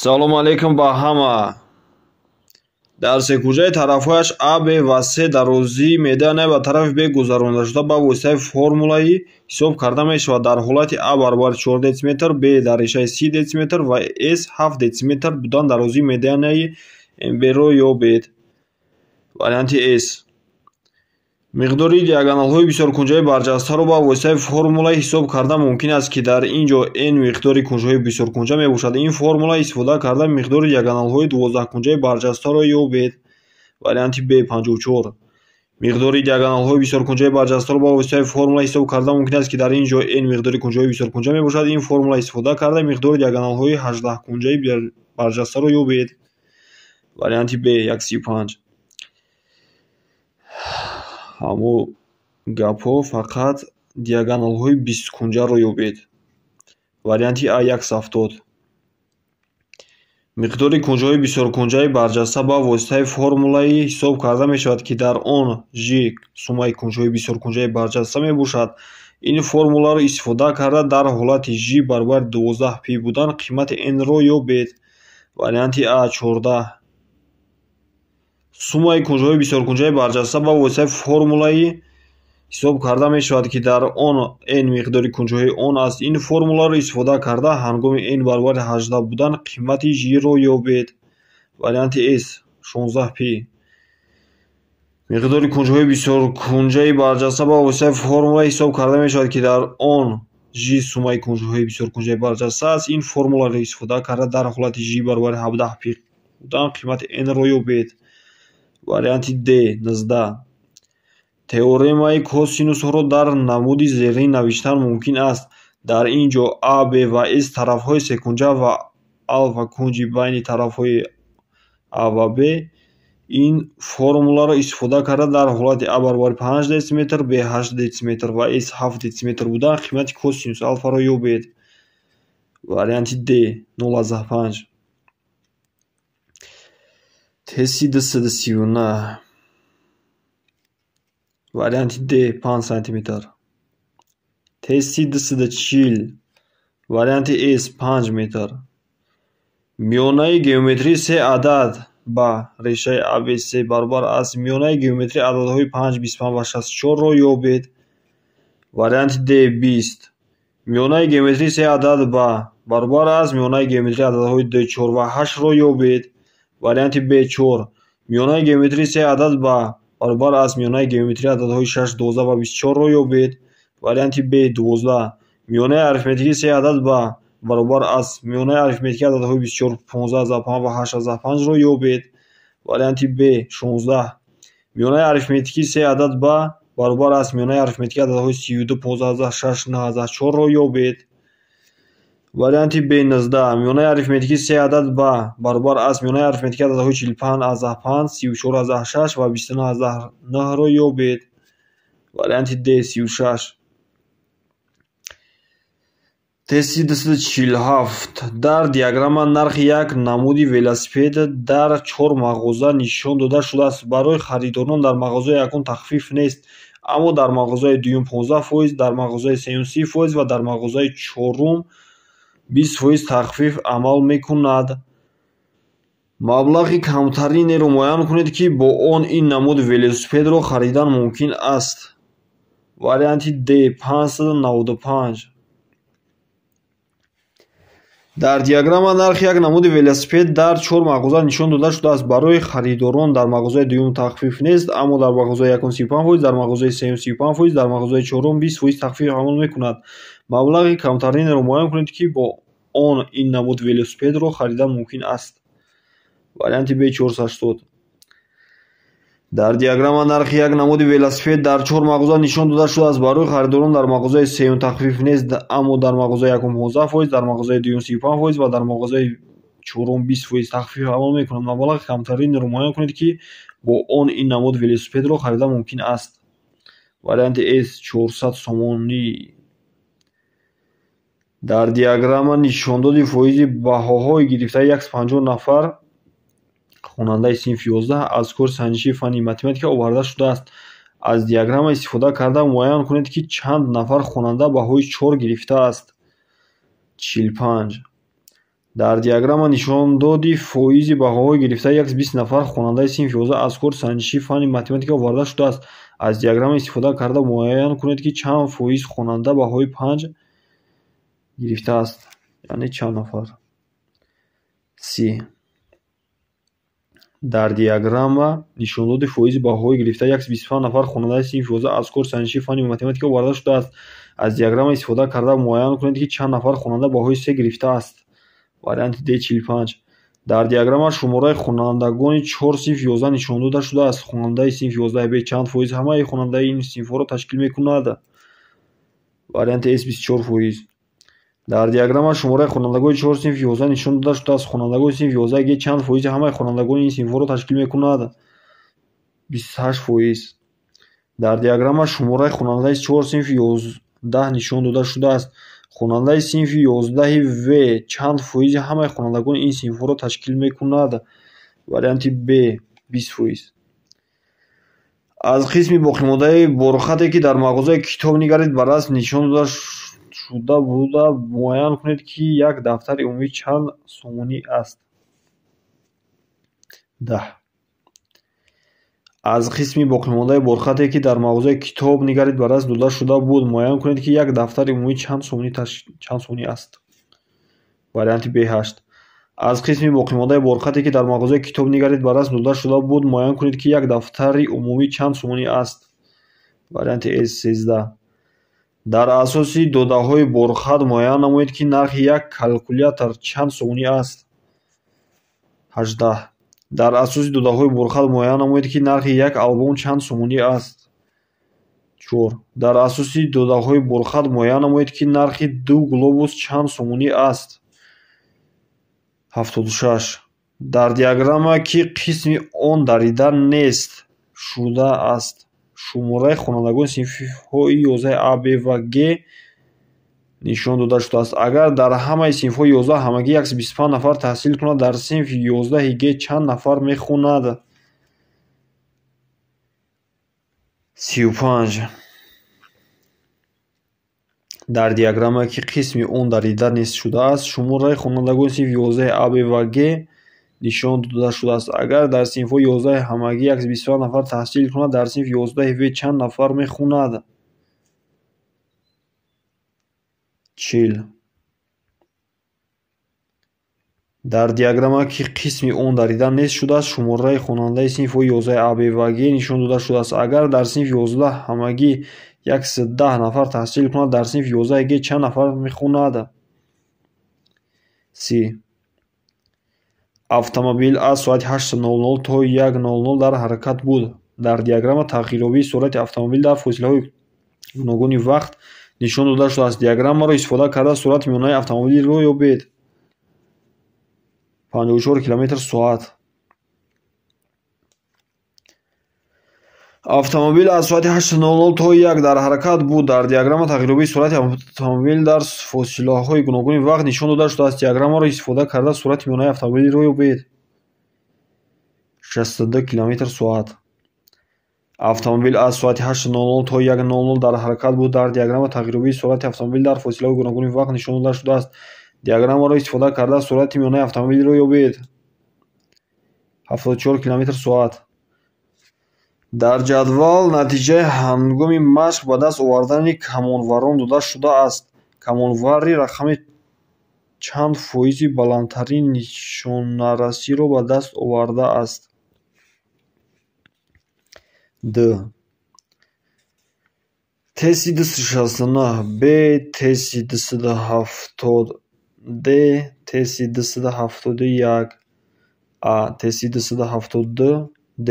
Салом алейкум ба ҳама. Дар секуҷаи тарафҳояш А, Б ва С дарозии медианаи ба тарафи Б гузаронида шуда ба воситаи формулаи ҳисоб карда мешавад. Дар ҳолати А баробари 4 дсм, Б дар решаи 30 дсм ва С 7 дсм будан дарозии медианаи МБ-ро ёбед. Варианти С. миқдори диагоналҳои бисёркунҷаи барҷастаро ба воситаи формула ҳисоб карда мумкин аст, ки дар ин ҷо n миқдори кунҷаҳои бисёркунҷа мебошад. Ин формула истифода карда миқдори диагоналҳои 12кунҷаи барҷастаро ёбед. Варианти Б 54. миқдори диагоналҳои бисёркунҷаи барҷастаро ба воситаи формула ҳисоб карда мумкин аст, ки дар ин ҷо n миқдори кунҷаҳои бисёркунҷа мебошад. Ин формула истифода карда миқдори диагоналҳои 18кунҷаи барҷастаро ёбед. Варианти Б 135. ҳамо гапҳо фақат диагоналҳои 20кунҷаро ёбед. Варианти А 170. миқдори кунҷаҳои бисёркунҷаи барҷаста ба воситаи формулаи ҳисоб карда мешавад, ки дар он ж суммаи кунҷаҳои бисёркунҷаи барҷаста мебошад. Ин формуларо истифода карда дар ҳолати ж баробари 12 пи будан қимати n-ро ёбед. Варианти А 14. суммаи кунҷаҳои бисёркунҷаи барҷаста ба воситаи формулаи ҳисоб карда мешавад, ки дар он n миқдори кунҷаҳои он аст. Ин формуларо истифода карда ҳангоми n баробари 18 будан қимати j-ро ёбед. Варианти С 16 пи. миқдори кунҷаҳои бисёркунҷаи барҷаста ба воситаи формула ҳисоб карда мешавад, ки дар он ж суммаи кунҷаҳои бисёркунҷаи барҷаста аст. Ин формуларо истифода карда дар ҳолати ж баробари 17 пи будан қимати n-ро ёбед. Варианти Д 19. теоремаи косинусҳоро дар намуди зерин навиштан мумкин аст. Дар ин ҷо А, Б ва С тарафҳои секунҷа ва алфа кунҷи байни тарафҳои А ва Б. Ин формуларо истифода карда дар ҳолати А баробари 5 дсм, Б 8 дсм ва С 7 дсм будан қимати косинус алфаро ёбед. Варианти Д 0,5. Тести ДС-39. Варианти Д 5 см. Тести ДС-40. Варианти С 5 метр. миёнаи геометрии се адад ба решаи ABC баробар аст миёнаи геометрии ададҳои 5, 25 ва 64-ро ёбед. Варианти Д 20. миёнаи геометрии се адад ба баробар аст миёнаи геометрии ададҳои D4 ва 8-ро ёбед. Варианти Б 4. миёнаи геометрии се адад ба баробар аст миёнаи геометрии ададҳои 6, 12 ва 24-ро ёбед. Варианти Б 12. миёнаи арифметикии се адад ба баробар аст миёнаи арифметикии ададҳои 24, 15,5 ва 8,5-ро ёбед. Варианти Б 16. миёнаи арифметикии се адад ба баробар аст миёнаи арифметикии ададҳои 32, 15,6, 9,4-ро ёбед. Варианти Б 19. миёнаи арифметикии се адад ба баробар аст миёнаи арифметикии ададҳои 45,5, 34,6 ва 29,9-ро ёбед. Варианти Д 36. тести ДС-47. дар диаграмма нархи як намуди велосипед дар 4 мағоза нишон дода шудааст. барои харидорон дар мағозаи якум тахфиф нест, аммо дар мағозаи дуюм 15%, дар мағозаи сеюм 30% ва дар мағозаи чорум 20% тахфиф амал мекунад. маблағи камтаринеро муайян кунед, ки бо он ин намуди велосипедро харидан мумкин аст. Варианти Д 595. дар диаграмма нархи як намуди велосипед дар 4 мағоза нишон дода шудааст. барои харидорон дар мағозаи дуюм тахфиф нест, аммо дар мағозаи якум 35%, дар мағозаи сеюм 35%, дар мағозаи чорум 20% тахфиф амал мекунад. маблағи камтаринеро муайян кунед, ки бо он ин намуди велосипедро харидан мумкин аст. Варианти Б 480. дар диаграмма нархи як намуди велосипед дар 4 мағоза нишон дода шудааст. барои харидорон дар мағозаи сеюм тахфиф нест, аммо дар мағозаи якум 15%, дар мағозаи дуюм 35% ва дар мағозаи чорум 20% тахфиф амал мекунад. маблағи камтаринеро муайян кунед, ки бо он ин намуди велосипедро харидан мумкин аст. Варианти С 400 сомонӣ. дар диаграмма нишондоди фоизи баҳоҳои гирифтаи 150 нафар хонандаи синфи 11 аз кори санҷиши фанни математика оварда шудааст. аз диаграмма истифода карда муайян кунед, ки чанд нафар хонанда баҳои 4 гирифтааст. 45. дар диаграмма нишондоди фоизи баҳоҳои гирифта 120 нафар хонандаи синфи 11 аз кори санҷиши фанни математика оварда шудааст. Аз диаграмма истифода карда муайян кунед ки чанд фоиз хонанда баҳои 5 гирифтааст, яъне чанд нафар. Си. дар диаграмма нишондоди фоизи баҳоҳои гирифта 125 нафар хонандаи синфи 11 аз кори санҷиши фанни математика оварда шудааст. Аз диаграмма истифода карда муайян кунед ки чанд нафар хонанда баҳои 3 гирифтааст. Варианти Д45. дар диаграмма шумораи хонандагони 4 синфи 11 нишон дода шудааст. хонандаи синфи 11 бе чанд фоиз ҳамаи хонандаи ин синфҳоро ташкил мекунад. Варианти С24%. дар диаграмма шумораи хонандагони 4 синфи 11 нишон дода шудааст. хонандагони синфи 11 ге чанд фоизи ҳамаи хонандагони ин синфҳоро ташкил мекунад. 28%. дар диаграмма шумораи хонандаи 4 синфи 11 нишон дода шудааст. хонандаи синфи 11 В чанд фоизи ҳамаи хонандагони ин синфҳоро ташкил мекунад. Варианти Б 20%. аз қисми боқимондаи борхате ки дар мағозаи китоб нигарид ба расм нишон дода шуда буда муайян кунед ки як дафтари умумӣ чанд сомонӣ аст. 10. аз қисми боқимондаи борхате ки дар мағозаи китоб нигарид ба расм дода шуда буд муайян кунед ки як дафтари умумӣ чанд сомонӣ аст. Варианти Б8. аз қисми боқимондаи борхате ки дар мағозаи китоб нигарид ба расм дода шуда буд муайян кунед ки як дафтари умумӣ чанд сомонӣ аст. Варианти С13. дар асоси додаҳои борхат муайян намоед ки нархи як калкулятор чанд сомонӣ аст. 18. дар асоси додаҳои борхат муайян намоед ки нархи як албом чанд сомонӣ аст. 4. дар асоси додаҳои борхат муайян намоед ки нархи 2 глобус чанд сомонӣ аст. 76. дар диаграмма ки қисми он дарида нест шуда аст. шумораи хонандагони синфҳои 11 А, Б ва Г нишон дода шудааст. агар дар ҳамаи синфҳои 11 ҳамагӣ 125 нафар таҳсил кунад, дар синфи 11 Г чанд нафар мехонад? 35. дар диаграмма ки қисми он дарида нест шудааст, шумораи хонандагони синфи 11 А, Б ва Г нишон дода шудааст. агар дар синфҳои 11 ҳамагӣ 125 нафар таҳсил кунад, дар синфи 11 В чанд нафар мехонад? 40. дар диаграмма ки қисми он дарида нест шудааст, шумораи хонандаи синфҳои 11 А, Б ва Г нишон дода шудааст. агар дар синфи 11 ҳамагӣ 110 нафар таҳсил кунад, дар синфи 11 Г чанд нафар мехонад? 30. автомобил аз соати 8:00 то 1:00 дар ҳаракат буд. дар диаграмма тағйирёбии суръати автомобил дар фосилаҳои гуногуни вақт нишон дода шудааст. диаграммаро истифода карда суръати миёнаи автомобилро ёбед. 54 км/соат. автомобил аз соати 8:00 то 1 дар ҳаракат буд. дар диаграмма тағйирёбии суръати автомобил дар фосилаҳои гуногуни вақт нишон дода шудааст. диаграммаро истифода карда суръати миёнаи автомобилро ёбед. 62 км/соат. автомобил аз соати 8:00 то 1:00 дар ҳаракат буд. дар диаграмма тағйирёбии суръати автомобил дар фосилаҳои гуногуни вақт нишон дода шудааст. диаграммаро истифода карда суръати миёнаи автомобилро ёбед. 74 км/соат. дар ҷадвал натиҷаи ҳангоми машқ ба даст овардани камонварон дода шудааст. камонвари рақами чанд фоизи баландтарин нишонарасиро ба даст овардааст? Д. теси 269, Б теси 270, Д теси 271, А теси 272, Д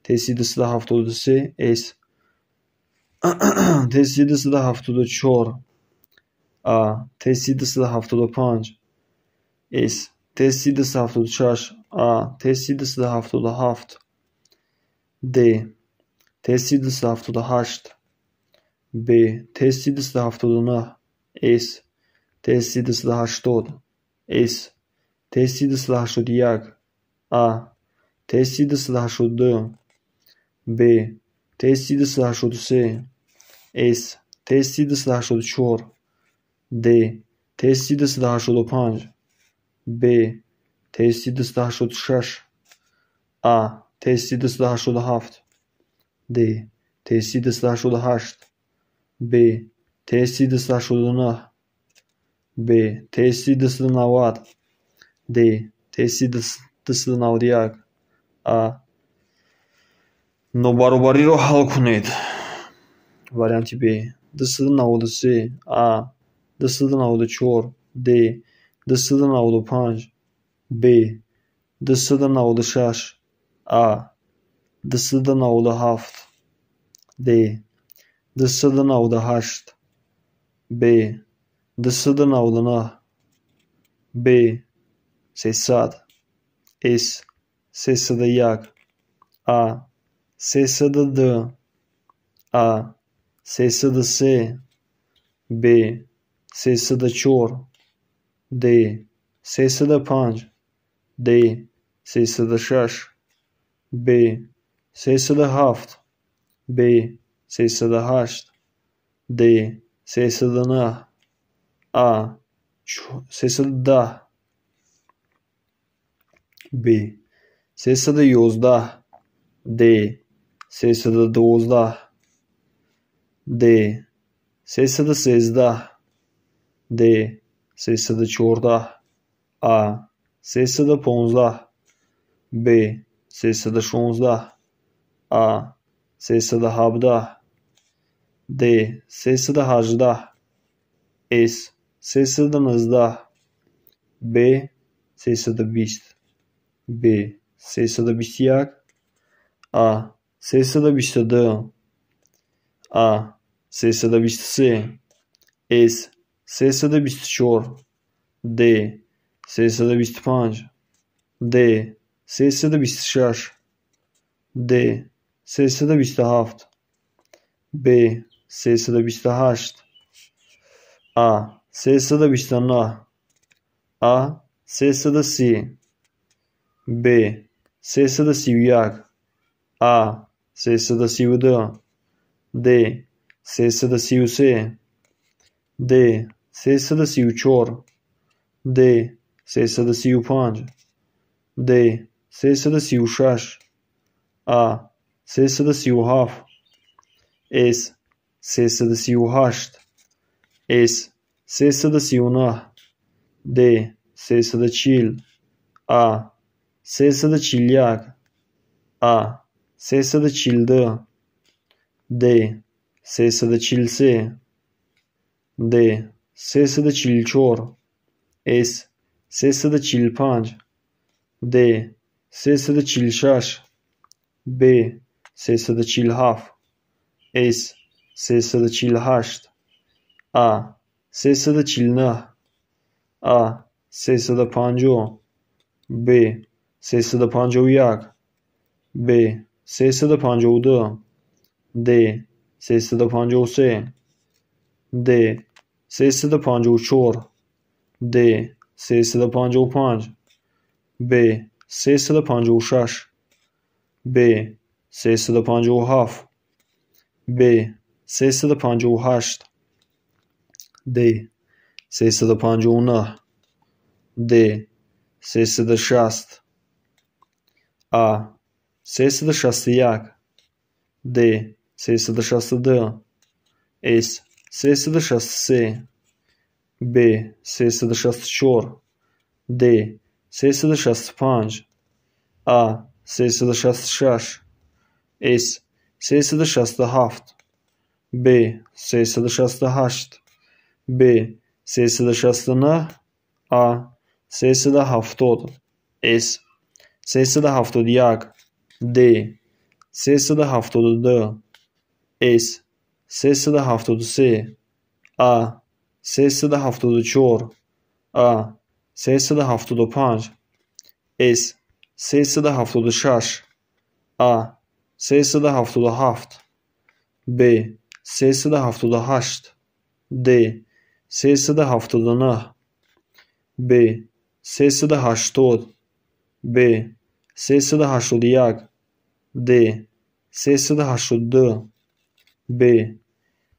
теси 273, С теси 274, А теси 275, С теси 276, А теси 277, Д теси 278, Б теси 279, С теси 280, С теси 281, А теси 282, Б теси 283, С теси 284, Д теси 285, B. تهستی 286 A. تهستی 287 D. تهستی 288 B. تهستی 289 B. تهستی 290 D. تهستی 291 A. نобаробариро ҳал кунед. Варианти Б 293 А 294 Д 295 Б 296 А 297 Д 298 Б 299 Б 300 С 301 А 302 А 303 Б 304 Д 305 Д 306 Б 307 Б 308 Д 309 А 310 Б 311 Д 312 Д 313 Д 314 А 315 Б 316 А 317 Д 318 С 319 Б 320 Б 321 А 322 А 323 С 324 Д 325 Д 326 Д 327 Б 328 А 329 А 330 Б 331 А 332 Д 333 Д 334 Д 335 Д 336 А 337 С 338 С 339 Д 340 А 341 А 342 Д 343 Д 344 С 345 Д 346 Б 347 С 348 А 349 А 350 Б 351 Б 352 Д 353 Д 354 Д 355 Б 356 Б 357 Б 358 Д 359 Д 360 А 361 Д 362 С 363 Б 364 Д 365 А 366 С 367 Б 368 Б 369 А 370 С 371 Д 372 С 373 А 374 А 375 С 376 А 377 Б 378 Д 379 Б 380 Б 381 Д 382 Б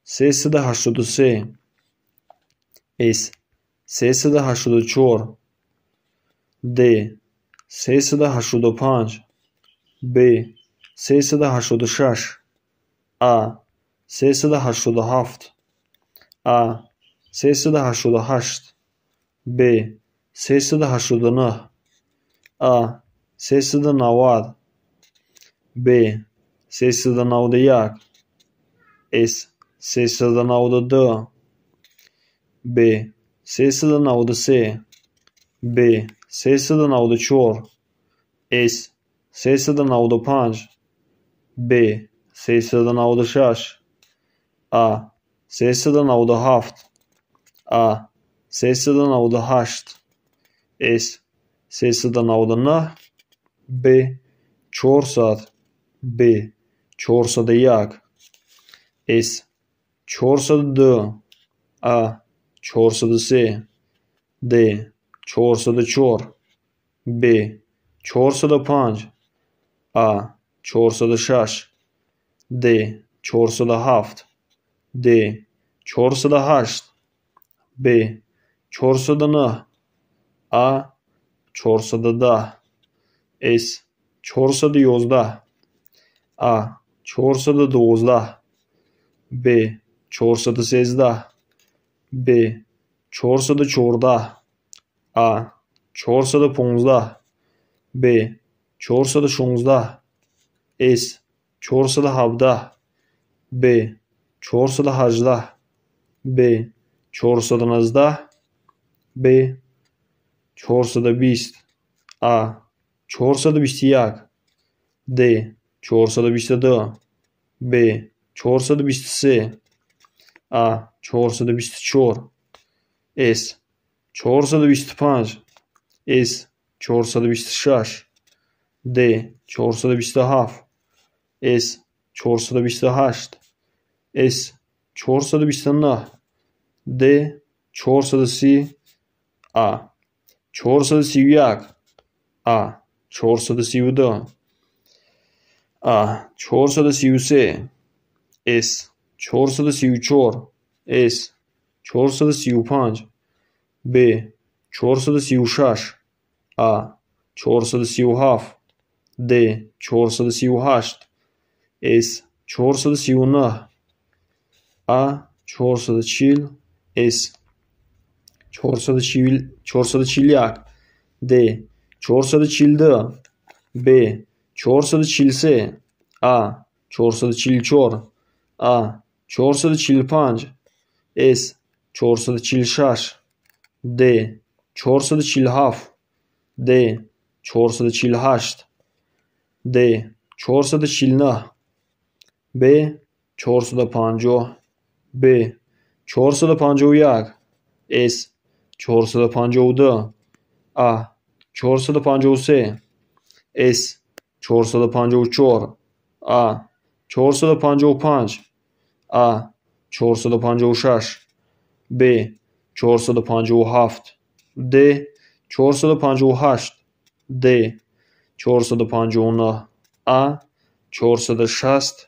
383 С 384 د 385 ب 386 ا 387 ا 388 ب 389 ا 390 ب 391 اس 392 ب 393 ب 394 اس 395 ب 396 ا 397 ا 398 اس 399 ب 400 ب 401 اس 402 ا 403 د 404 ب 405 ا 406 د 407 د 408 ب 409 ا 410 اس 411 ا 412 ب 413 ب 414 ا 415 ب 416 اس 417 ب 418 ب 419 ب 420 ا 421 د 422 ب 423 ا 424 اس 425 اس 426 د 427 اس 428 اس 429 د 430 ا 431 ا 432 ا 433 اس 434 اس 435 ب 436 ا 437 د 438 اس 439 ا 440 اس 441 د 442 ب 443 ا 444 ا 445 اس 446 د 447 د 448 د 449 ب 450 ب 451 اس 452 ا 453 اس 454 ا 455 ا 456 ب 457 د 458 د 459 ا 460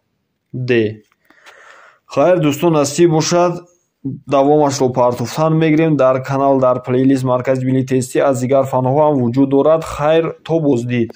د. خیر دوستон насиб бошад. давомашро партофтан мегирем. дар канал дар плейлист маркази миллии тестӣ аз дигар фанҳо ҳам вуҷуд дорад. хайр, то боздид.